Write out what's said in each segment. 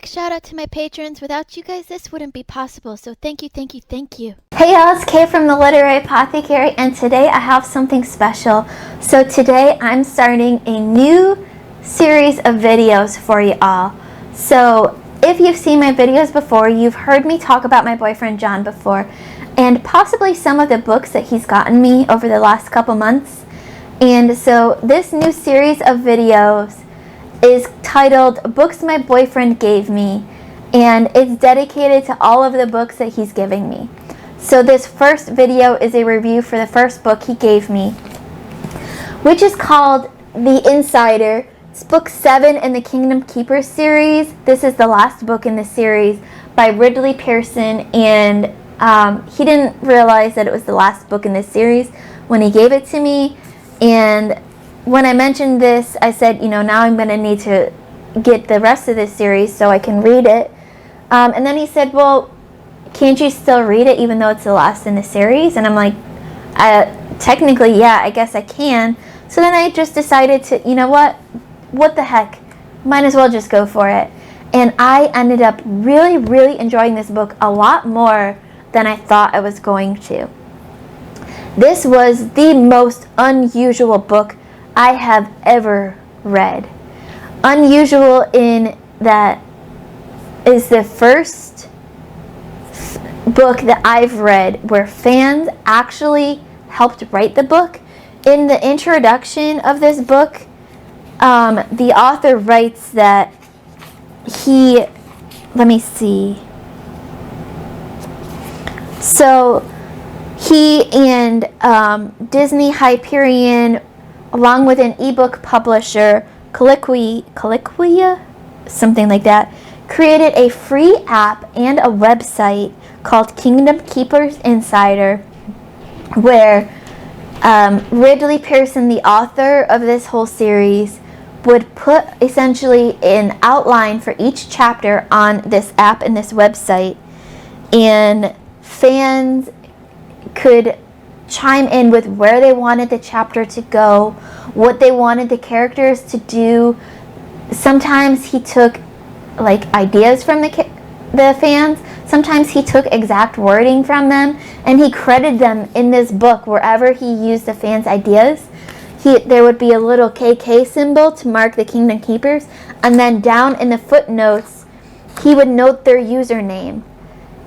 quick shout out to my patrons. Without you guys, this wouldn't be possible. So thank you, thank you, thank you. Hey y'all, it's Kay from the Literary Apothecary, and today I have something special. So today I'm starting a new series of videos for you all. So if you've seen my videos before, you've heard me talk about my boyfriend John before, and possibly some of the books that he's gotten me over the last couple months. And so this new series of videos is titled Books My Boyfriend Gave Me, and it's dedicated to all of the books that he's giving me. So this first video is a review for the first book he gave me, which is called The Insider. It's book 7 in the Kingdom Keepers series. This is the last book in the series by Ridley Pearson, and he didn't realize that it was the last book in this series when he gave it to me. And when I mentioned this, I said, now I'm going to need to get the rest of this series so I can read it. And then he said, well, can't you still read it even though it's the last in the series? And I'm like, technically, yeah, I guess I can. So then I just decided to, what the heck? Might as well just go for it. And I ended up really, really enjoying this book a lot more than I thought I was going to. This was the most unusual book I have ever read. Unusual in that is the first book that I've read where fans actually helped write the book. In the introduction of this book, the author writes that let me see. So he and Disney Hyperion, along with an ebook publisher, Caliquia, something like that, created a free app and a website called Kingdom Keepers Insider, where Ridley Pearson, the author of this whole series, would put essentially an outline for each chapter on this app and this website, and fans could chime in with where they wanted the chapter to go, what they wanted the characters to do. Sometimes he took ideas from the fans. Sometimes he took exact wording from them, and he credited them in this book wherever he used the fans' ideas. There would be a little KK symbol to mark the Kingdom Keepers, and then down in the footnotes, he would note their username.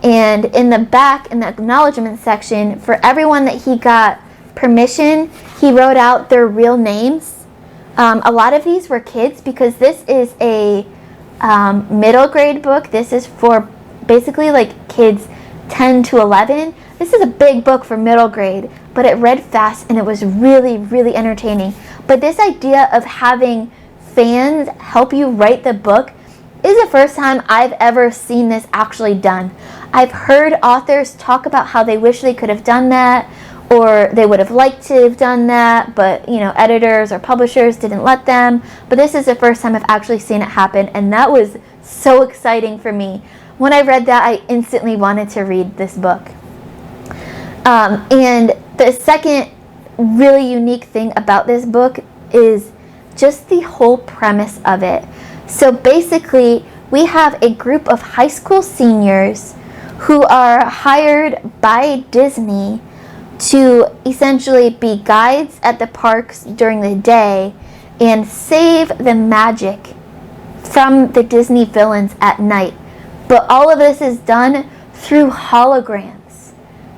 And in the back, in the acknowledgement section, for everyone that he got permission, he wrote out their real names. A lot of these were kids because this is a middle grade book. This is for basically kids 10 to 11. This is a big book for middle grade, but it read fast and it was really, really entertaining. But this idea of having fans help you write the book is the first time I've ever seen this actually done. I've heard authors talk about how they wish they could have done that, or they would have liked to have done that, but editors or publishers didn't let them. But this is the first time I've actually seen it happen, and that was so exciting for me. When I read that, I instantly wanted to read this book. And the second really unique thing about this book is just the whole premise of it. So basically, we have a group of high school seniors who are hired by Disney to essentially be guides at the parks during the day and save the magic from the Disney villains at night. But all of this is done through holograms.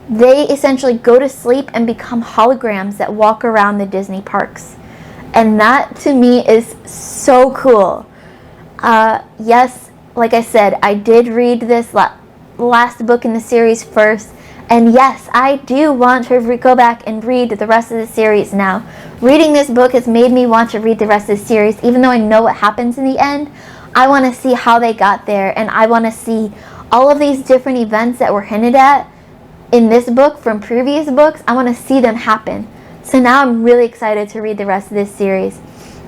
They essentially go to sleep and become holograms that walk around the Disney parks. And that to me is so cool. Yes, like I said, I did read this last book in the series first, and yes, I do want to go back and read the rest of the series now. Reading this book has made me want to read the rest of the series, even though I know what happens in the end. I want to see how they got there, and I want to see all of these different events that were hinted at in this book from previous books. I want to see them happen. So now I'm really excited to read the rest of this series.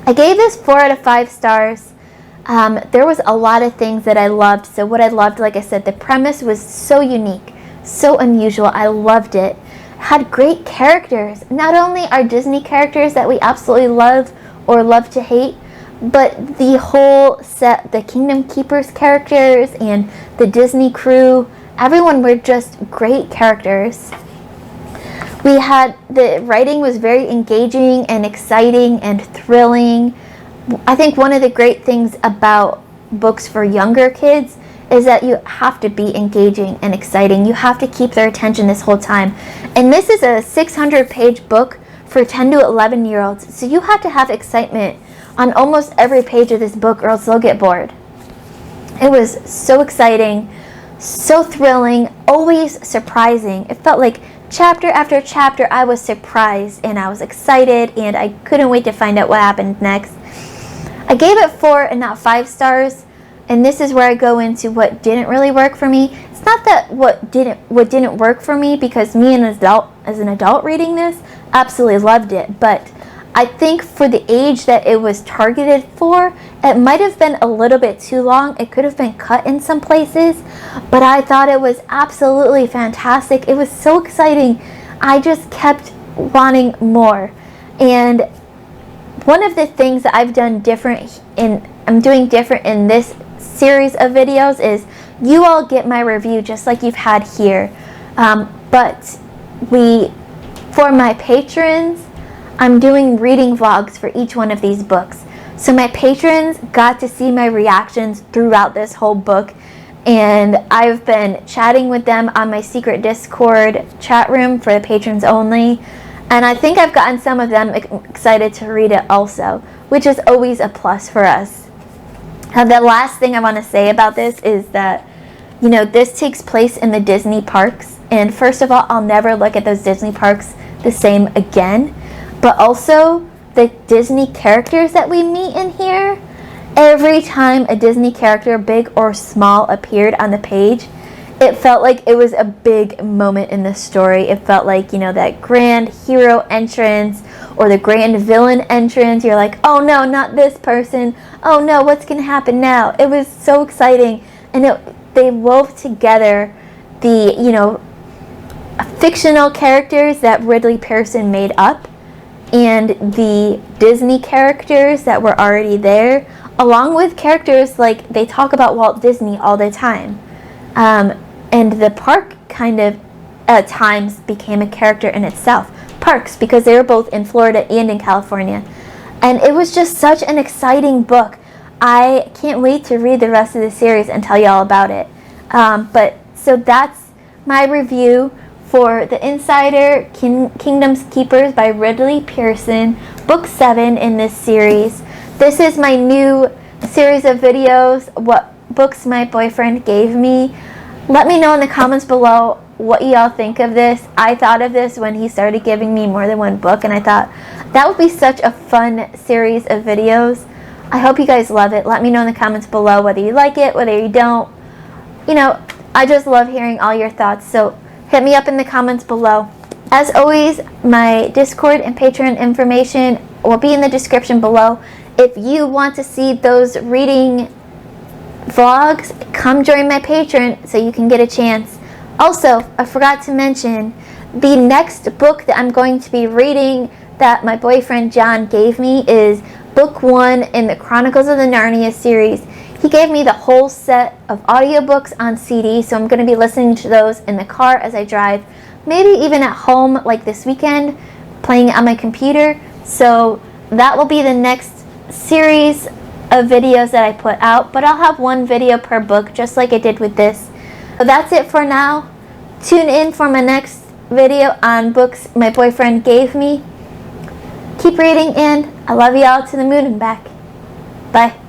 I gave this 4 out of 5 stars. There was a lot of things that I loved. So what I loved, like I said, the premise was so unique, so unusual. I loved it. Had great characters. Not only are Disney characters that we absolutely love or love to hate, But the whole set, the Kingdom Keepers characters and the Disney crew, everyone were just great characters. The writing was very engaging and exciting and thrilling. I think one of the great things about books for younger kids is that you have to be engaging and exciting. You have to keep their attention this whole time. And this is a 600-page book for 10 to 11-year-olds. So you have to have excitement on almost every page of this book or else they'll get bored. It was so exciting, so thrilling, always surprising. It felt like chapter after chapter I was surprised and I was excited and I couldn't wait to find out what happened next. I gave it 4 and not 5 stars, and this is where I go into what didn't really work for me. It's not that what didn't work for me, because me as an adult reading this, absolutely loved it, but I think for the age that it was targeted for, it might have been a little bit too long. It could have been cut in some places, but I thought it was absolutely fantastic. It was so exciting. I just kept wanting more. And one of the things that I'm doing different in this series of videos is you all get my review just like you've had here. But for my patrons, I'm doing reading vlogs for each one of these books. So my patrons got to see my reactions throughout this whole book, and I've been chatting with them on my secret Discord chat room for the patrons only, and I think I've gotten some of them excited to read it also, which is always a plus for us. The last thing I want to say about this is that, this takes place in the Disney parks, and first of all, I'll never look at those Disney parks the same again. But also, the Disney characters that we meet in here, every time a Disney character, big or small, appeared on the page, it felt like it was a big moment in the story. It felt like, that grand hero entrance or the grand villain entrance. You're like, oh no, not this person. Oh no, what's going to happen now? It was so exciting. And they wove together the, fictional characters that Ridley Pearson made up and the Disney characters that were already there, along with characters like they talk about Walt Disney all the time. And the park kind of at times became a character in itself. Parks, because they were both in Florida and in California. And it was just such an exciting book. I can't wait to read the rest of the series and tell you all about it. So that's my review for The Insider Kingdom's Keepers by Ridley Pearson, Book 7 in this series. This is my new series of videos, what books my boyfriend gave me. Let me know in the comments below what y'all think of this. I thought of this when he started giving me more than one book, and I thought that would be such a fun series of videos. I hope you guys love it. Let me know in the comments below whether you like it, whether you don't. I just love hearing all your thoughts, so hit me up in the comments below. As always, my Discord and Patreon information will be in the description below. If you want to see those reading vlogs, come join my Patreon so you can get a chance. Also, I forgot to mention, the next book that I'm going to be reading that my boyfriend John gave me is Book 1 in the Chronicles of the Narnia series. He gave me the whole set of audiobooks on CD, so I'm going to be listening to those in the car as I drive, maybe even at home like this weekend, playing it on my computer. So that will be the next series of videos that I put out, but I'll have one video per book just like I did with this. So that's it for now. Tune in for my next video on books my boyfriend gave me. Keep reading, and I love you all to the moon and back. Bye.